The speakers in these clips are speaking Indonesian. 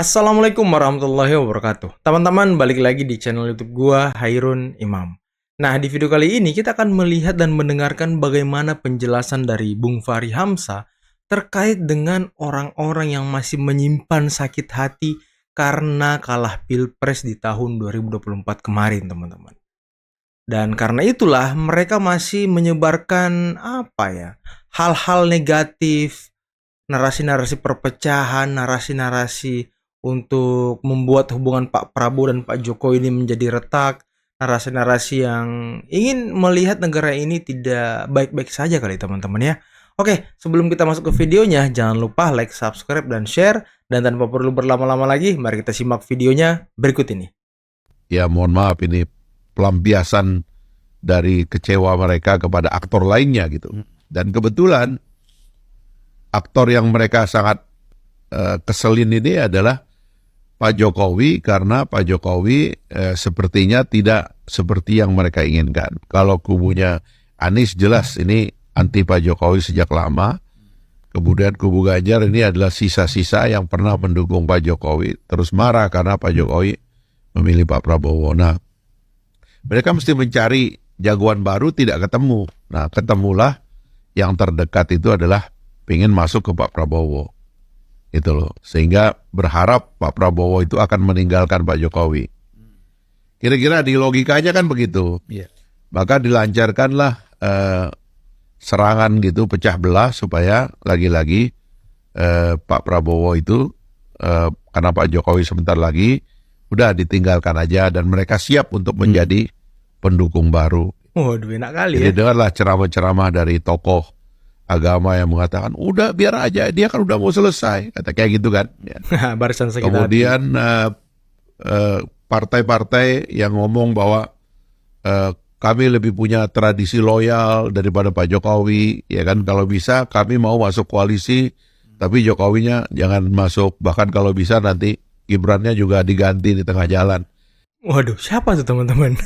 Assalamualaikum warahmatullahi wabarakatuh. Teman-teman, balik lagi di channel YouTube gua, Hairun Imam. Nah, di video kali ini kita akan melihat dan mendengarkan bagaimana penjelasan dari Bung Fahri Hamzah terkait dengan orang-orang yang masih menyimpan sakit hati karena kalah Pilpres di tahun 2024 kemarin, teman-teman. Dan karena itulah mereka masih menyebarkan hal-hal negatif, narasi-narasi perpecahan, narasi-narasi untuk membuat hubungan Pak Prabowo dan Pak Jokowi ini menjadi retak, narasi-narasi yang ingin melihat negara ini tidak baik-baik saja kali teman-teman ya. Oke, sebelum kita masuk ke videonya, jangan lupa like, subscribe, dan share. Dan tanpa perlu berlama-lama lagi, mari kita simak videonya berikut ini. Ya mohon maaf, ini pelampiasan dari kecewa mereka kepada aktor lainnya gitu. Dan kebetulan aktor yang mereka sangat keselin ini adalah Pak Jokowi, karena Pak Jokowi sepertinya tidak seperti yang mereka inginkan. Kalau kubunya Anies jelas ini anti Pak Jokowi sejak lama. Kemudian kubu Ganjar ini adalah sisa-sisa yang pernah mendukung Pak Jokowi, terus marah karena Pak Jokowi memilih Pak Prabowo. Nah, mereka mesti mencari jagoan baru, tidak ketemu. Nah, ketemulah yang terdekat itu adalah pengen masuk ke Pak Prabowo. Itu loh. Sehingga berharap Pak Prabowo itu akan meninggalkan Pak Jokowi. Kira-kira di logikanya kan begitu. Yeah. Maka dilancarkanlah serangan gitu, pecah belah supaya lagi-lagi Pak Prabowo itu karena Pak Jokowi sebentar lagi udah ditinggalkan aja dan mereka siap untuk menjadi pendukung baru. Waduh, enak kali Jadi ya. dengarlah ceramah-ceramah dari tokoh agama yang mengatakan, udah biar aja, dia kan udah mau selesai. Kata kayak gitu kan. Ya. Barisan sakit hati. Kemudian partai-partai yang ngomong bahwa kami lebih punya tradisi loyal daripada Pak Jokowi. Ya kan, kalau bisa kami mau masuk koalisi, tapi Jokowinya jangan masuk. Bahkan kalau bisa nanti Gibrannya juga diganti di tengah jalan. Waduh, siapa tuh teman-teman?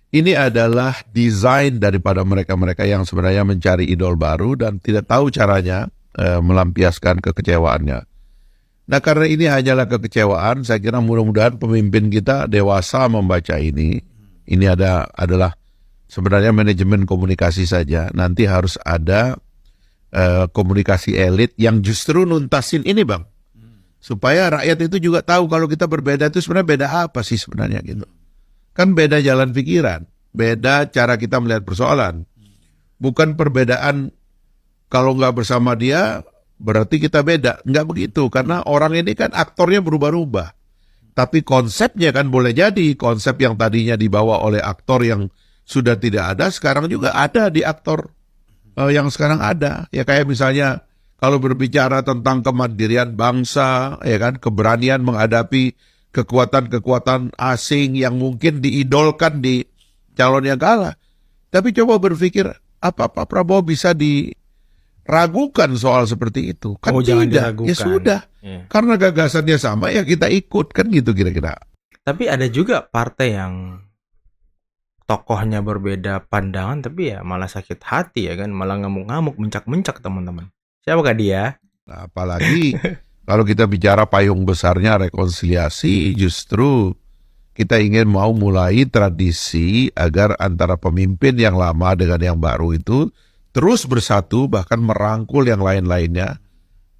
Ini adalah desain daripada mereka-mereka yang sebenarnya mencari idol baru dan tidak tahu caranya melampiaskan kekecewaannya. Nah, karena ini hanyalah kekecewaan, saya kira mudah-mudahan pemimpin kita dewasa membaca ini. Ini adalah sebenarnya manajemen komunikasi saja. Nanti harus ada komunikasi elit yang justru nuntasin ini, Bang. Supaya rakyat itu juga tahu kalau kita berbeda itu sebenarnya beda apa sih sebenarnya gitu. Kan beda jalan pikiran, beda cara kita melihat persoalan. Bukan perbedaan kalau nggak bersama dia berarti kita beda. Nggak begitu, karena orang ini kan aktornya berubah-ubah. Tapi konsepnya kan boleh jadi, konsep yang tadinya dibawa oleh aktor yang sudah tidak ada, sekarang juga ada di aktor yang sekarang ada. Ya kayak misalnya kalau berbicara tentang kemandirian bangsa, ya kan, keberanian menghadapi kekuatan-kekuatan asing yang mungkin diidolkan di calon yang kalah. Tapi coba berpikir, apa Pak Prabowo bisa diragukan soal seperti itu? Kan jangan tidak, diragukan. ya sudah. Yeah. Karena gagasannya sama, ya kita ikut, kan gitu kira-kira. Tapi ada juga partai yang tokohnya berbeda pandangan, tapi ya malah sakit hati ya kan, malah ngamuk-ngamuk, mencak-mencak teman-teman. Siapakah dia? Nah, apalagi kalau kita bicara payung besarnya rekonsiliasi, justru kita ingin mau mulai tradisi agar antara pemimpin yang lama dengan yang baru itu terus bersatu, bahkan merangkul yang lain-lainnya.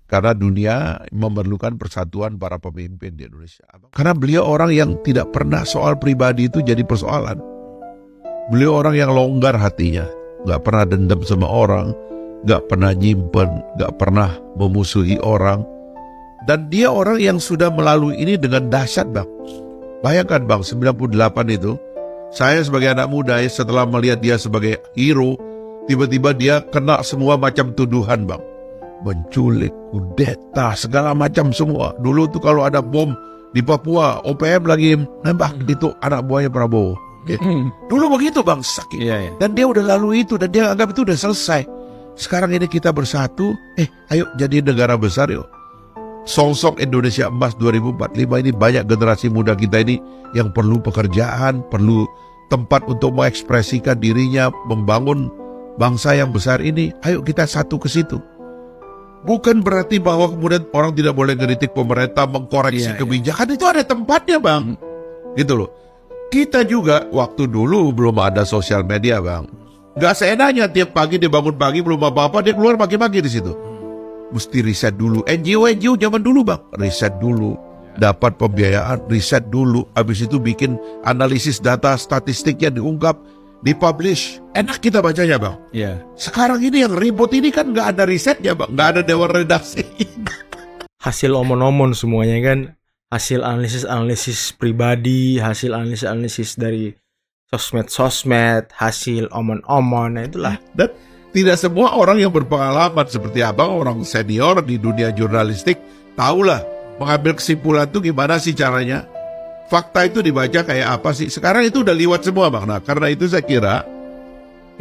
Karena dunia memerlukan persatuan para pemimpin di Indonesia. Karena beliau orang yang tidak pernah soal pribadi itu jadi persoalan. Beliau orang yang longgar hatinya, nggak pernah dendam sama orang, nggak pernah nyimpen, nggak pernah memusuhi orang. Dan dia orang yang sudah melalui ini dengan dahsyat, Bang. Bayangkan, Bang, 98 itu, saya sebagai anak muda setelah melihat dia sebagai hero, tiba-tiba dia kena semua macam tuduhan, Bang. Menculik, kudeta, segala macam semua. Dulu tuh kalau ada bom di Papua, OPM lagi nembak, itu anak buahnya Prabowo. Dulu begitu, Bang, sakit. Iya. Dan dia udah lalu itu, dan dia anggap itu udah selesai. Sekarang ini kita bersatu, ayo jadi negara besar yuk. Songsong Indonesia Emas 2045 ini banyak generasi muda kita ini yang perlu pekerjaan, perlu tempat untuk mengekspresikan dirinya, membangun bangsa yang besar ini. Ayo kita satu ke situ. Bukan berarti bahwa kemudian orang tidak boleh ngeritik pemerintah, mengkoreksi kebijakan. Itu ada tempatnya, Bang. Gitu loh. Kita juga waktu dulu belum ada sosial media, Bang. Gak seenaknya tiap pagi dia bangun pagi belum apa-apa dia keluar pagi-pagi di situ. Mesti riset dulu. NGO zaman dulu, Bang, riset dulu. Dapat pembiayaan, riset dulu. Habis itu bikin analisis data statistiknya diungkap, dipublish. Enak kita bacanya, Bang. Iya. Sekarang ini yang ribut ini kan nggak ada risetnya, Bang. Nggak ada dewan redaksi. Hasil omon-omon semuanya kan, hasil analisis pribadi, hasil analisis dari sosmed, hasil omon-omon. Nah itulah. Dan tidak semua orang yang berpengalaman seperti Abang, orang senior di dunia jurnalistik, tahulah mengambil kesimpulan itu gimana sih caranya. Fakta itu dibaca kayak apa sih. Sekarang itu udah liwat semua, Bang. Nah, karena itu saya kira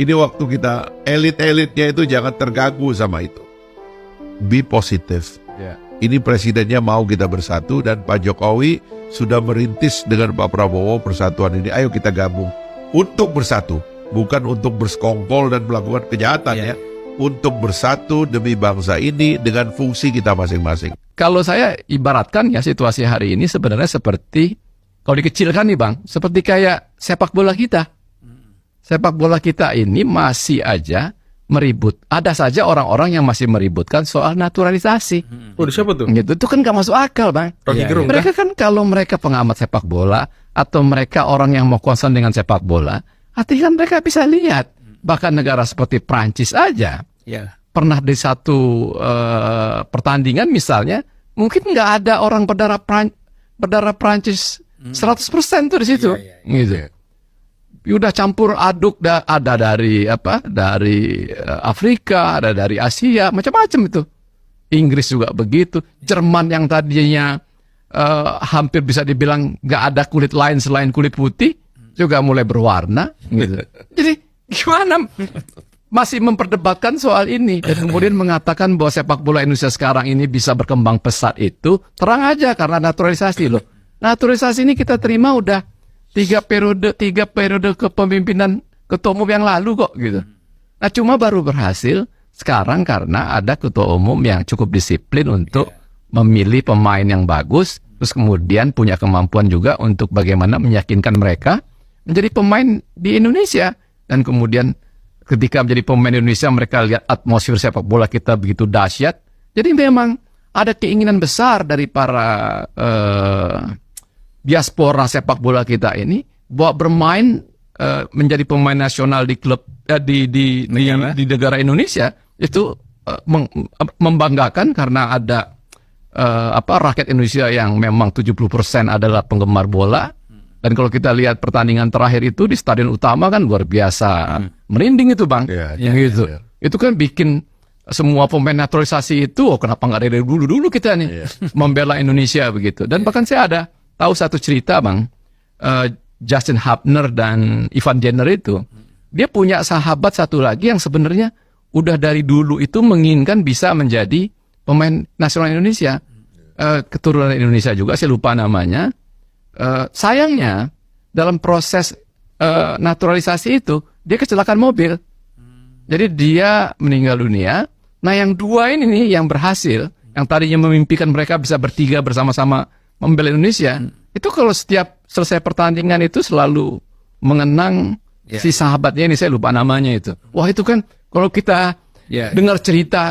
ini waktu kita elit-elitnya itu jangan terganggu sama itu. Be positif. Ini presidennya mau kita bersatu dan Pak Jokowi sudah merintis dengan Pak Prabowo persatuan ini. Ayo kita gabung untuk bersatu, bukan untuk bersekongkol dan melakukan kejahatan ya. Untuk bersatu demi bangsa ini dengan fungsi kita masing-masing. Kalau saya ibaratkan ya situasi hari ini sebenarnya seperti, kalau dikecilkan nih Bang, seperti kayak sepak bola kita. Sepak bola kita ini masih aja meribut. Ada saja orang-orang yang masih meributkan soal naturalisasi. Udah siapa tuh? Gitu. Itu kan gak masuk akal, Bang. Rocky Gerung. Mereka kan kalau mereka pengamat sepak bola atau mereka orang yang mau concern dengan sepak bola, artinya kan mereka bisa lihat. Bahkan negara seperti Prancis aja pernah di satu pertandingan misalnya, mungkin nggak ada orang berdarah Prancis 100% tuh di situ. Gitu. Udah campur aduk, ada dari Afrika, ada dari Asia, macam-macam itu. Inggris juga begitu. Jerman yang tadinya hampir bisa dibilang nggak ada kulit lain selain kulit putih, juga mulai berwarna. Gitu. Jadi gimana masih memperdebatkan soal ini dan kemudian mengatakan bahwa sepak bola Indonesia sekarang ini bisa berkembang pesat itu terang aja karena naturalisasi loh. Naturalisasi ini kita terima udah 3 periode kepemimpinan ketua umum yang lalu kok gitu. Nah cuma baru berhasil sekarang karena ada ketua umum yang cukup disiplin untuk memilih pemain yang bagus, terus kemudian punya kemampuan juga untuk bagaimana meyakinkan mereka menjadi pemain di Indonesia. Dan kemudian ketika menjadi pemain Indonesia mereka lihat atmosfer sepak bola kita begitu dahsyat. Jadi memang ada keinginan besar dari para diaspora sepak bola kita ini bahwa bermain menjadi pemain nasional di klub di negara Indonesia itu membanggakan karena ada rakyat Indonesia yang memang 70% adalah penggemar bola. Dan kalau kita lihat pertandingan terakhir itu di stadion utama kan luar biasa merinding itu Bang. Gitu. Itu kan bikin semua pemain naturalisasi itu kenapa nggak dari dulu kita nih membela Indonesia begitu. Dan bahkan saya ada tahu satu cerita Bang, Justin Hubner dan Ivan Jenner itu dia punya sahabat satu lagi yang sebenarnya udah dari dulu itu menginginkan bisa menjadi pemain nasional Indonesia, keturunan Indonesia juga, saya lupa namanya. Sayangnya dalam proses naturalisasi itu dia kecelakaan mobil, jadi dia meninggal dunia. Nah yang dua ini nih yang berhasil, yang tadinya memimpikan mereka bisa bertiga bersama-sama membela Indonesia, itu kalau setiap selesai pertandingan itu selalu mengenang si sahabatnya ini, saya lupa namanya itu. Wah itu kan kalau kita dengar cerita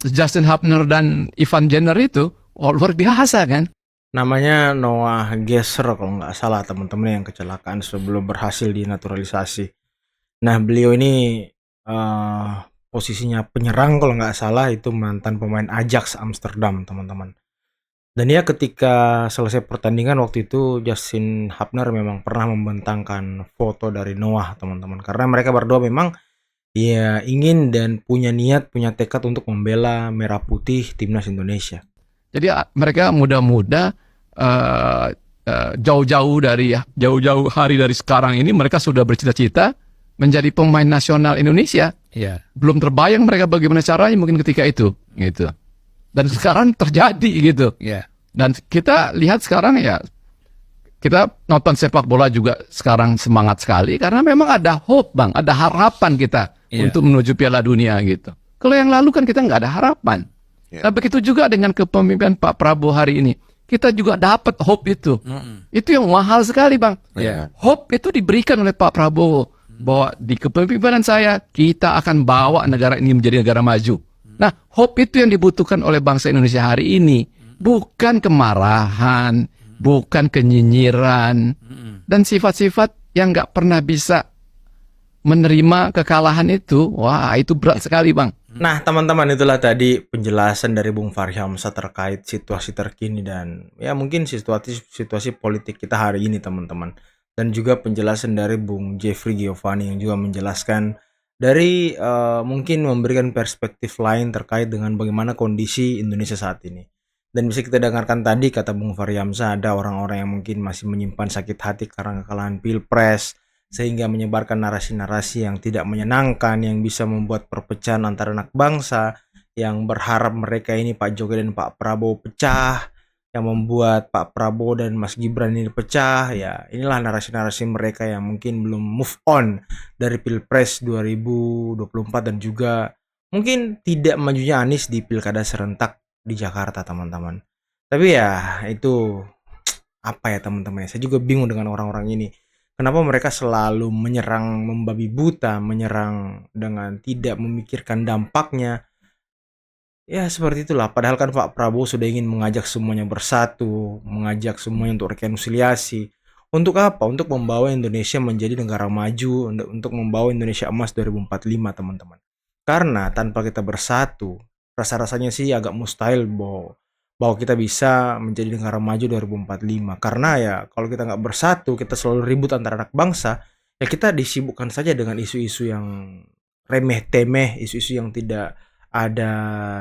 Justin Hubner dan Ivan Jenner itu, luar biasa kan. Namanya Noah Gesser kalau nggak salah teman-teman yang kecelakaan sebelum berhasil dinaturalisasi. Nah beliau ini posisinya penyerang kalau nggak salah, itu mantan pemain Ajax Amsterdam teman-teman. Dan ya ketika selesai pertandingan waktu itu Justin Hubner memang pernah membentangkan foto dari Noah teman-teman. Karena mereka berdua memang ya ingin dan punya niat, punya tekad untuk membela merah putih timnas Indonesia. Jadi mereka muda-muda jauh-jauh hari dari sekarang ini mereka sudah bercita-cita menjadi pemain nasional Indonesia. Belum terbayang mereka bagaimana caranya mungkin ketika itu gitu. Dan sekarang terjadi gitu. Dan kita lihat sekarang ya, kita nonton sepak bola juga sekarang semangat sekali karena memang ada hope Bang, ada harapan kita untuk menuju Piala Dunia gitu. Kalau yang lalu kan kita nggak ada harapan. Ya. Nah, begitu juga dengan kepemimpinan Pak Prabowo hari ini. Kita juga dapat hope itu. Itu yang mahal sekali, Bang. Ya. Hope itu diberikan oleh Pak Prabowo. Bahwa di kepemimpinan saya, kita akan bawa negara ini menjadi negara maju. Nah, hope itu yang dibutuhkan oleh bangsa Indonesia hari ini. Bukan kemarahan, bukan kenyinyiran, dan sifat-sifat yang nggak pernah bisa menerima kekalahan itu. Wah, itu berat sekali, Bang. Nah, teman-teman, itulah tadi penjelasan dari Bung Fahri Hamzah terkait situasi terkini dan ya mungkin situasi politik kita hari ini, teman-teman. Dan juga penjelasan dari Bung Jeffrey Giovanni yang juga menjelaskan dari mungkin memberikan perspektif lain terkait dengan bagaimana kondisi Indonesia saat ini. Dan bisa kita dengarkan tadi kata Bung Fahri Hamzah, ada orang-orang yang mungkin masih menyimpan sakit hati karena kekalahan Pilpres, sehingga menyebarkan narasi-narasi yang tidak menyenangkan, yang bisa membuat perpecahan antara anak bangsa, yang berharap mereka ini Pak Jokowi dan Pak Prabowo pecah, yang membuat Pak Prabowo dan Mas Gibran ini pecah. Ya, inilah narasi-narasi mereka yang mungkin belum move on dari Pilpres 2024 dan juga mungkin tidak majunya Anies di Pilkada serentak di Jakarta, teman-teman. Tapi ya itu apa ya, teman-teman, saya juga bingung dengan orang-orang ini. Kenapa mereka selalu menyerang membabi buta, menyerang dengan tidak memikirkan dampaknya? Ya seperti itulah, padahal kan Pak Prabowo sudah ingin mengajak semuanya bersatu, mengajak semuanya untuk rekonsiliasi. Untuk apa? Untuk membawa Indonesia menjadi negara maju, untuk membawa Indonesia emas 2045, teman-teman. Karena tanpa kita bersatu, rasa-rasanya sih agak mustahil bahwa kita bisa menjadi negara maju 2045. Karena ya kalau kita nggak bersatu, kita selalu ribut antara anak bangsa, ya kita disibukkan saja dengan isu-isu yang remeh-temeh, isu-isu yang tidak ada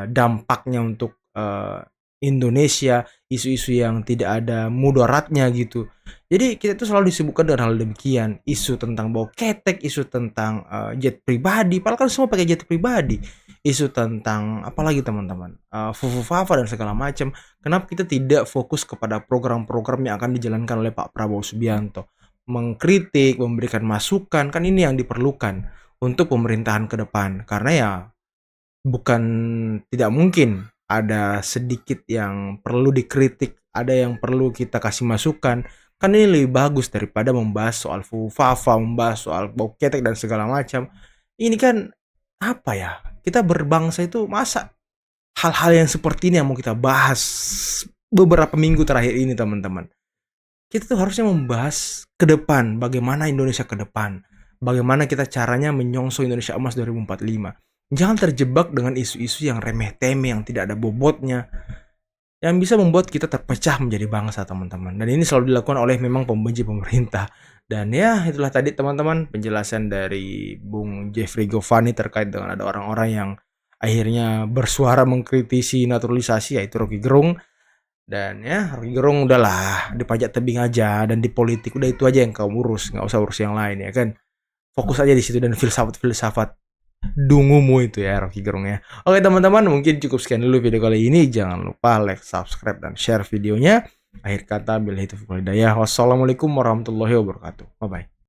dampaknya untuk Indonesia, isu-isu yang tidak ada mudaratnya gitu. Jadi kita tuh selalu disibukkan dengan hal demikian, isu tentang bau ketek, isu tentang jet pribadi, padahal kan semua pakai jet pribadi, isu tentang apalagi, teman-teman, fufu fafa dan segala macam. Kenapa kita tidak fokus kepada program-program yang akan dijalankan oleh Pak Prabowo Subianto, mengkritik, memberikan masukan, kan ini yang diperlukan untuk pemerintahan ke depan. Karena ya bukan tidak mungkin ada sedikit yang perlu dikritik, ada yang perlu kita kasih masukan. Kan ini lebih bagus daripada membahas soal fufafa, membahas soal bau ketek dan segala macam. Ini kan apa ya? Kita berbangsa itu masa hal-hal yang seperti ini yang mau kita bahas beberapa minggu terakhir ini, teman-teman. Kita tuh harusnya membahas ke depan, bagaimana Indonesia ke depan, bagaimana kita caranya menyongsong Indonesia emas 2045. Jangan terjebak dengan isu-isu yang remeh-temeh, yang tidak ada bobotnya, yang bisa membuat kita terpecah menjadi bangsa, teman-teman. Dan ini selalu dilakukan oleh memang pembenci pemerintah. Dan ya itulah tadi, teman-teman, penjelasan dari Bung Jeffrey Giovanni terkait dengan ada orang-orang yang akhirnya bersuara mengkritisi naturalisasi, yaitu Rocky Gerung. Dan ya Rocky Gerung udahlah, dipajak tebing aja, dan di politik udah itu aja yang kau urus, nggak usah urus yang lain ya kan. Fokus aja di situ, dan filsafat dungumu itu ya Rocky Gerung ya. Oke, teman-teman, mungkin cukup sekian dulu video kali ini. Jangan lupa like, subscribe, dan share videonya. Akhir kata, billahi taufiq wal hidayah. Wassalamualaikum warahmatullahi wabarakatuh. Bye bye.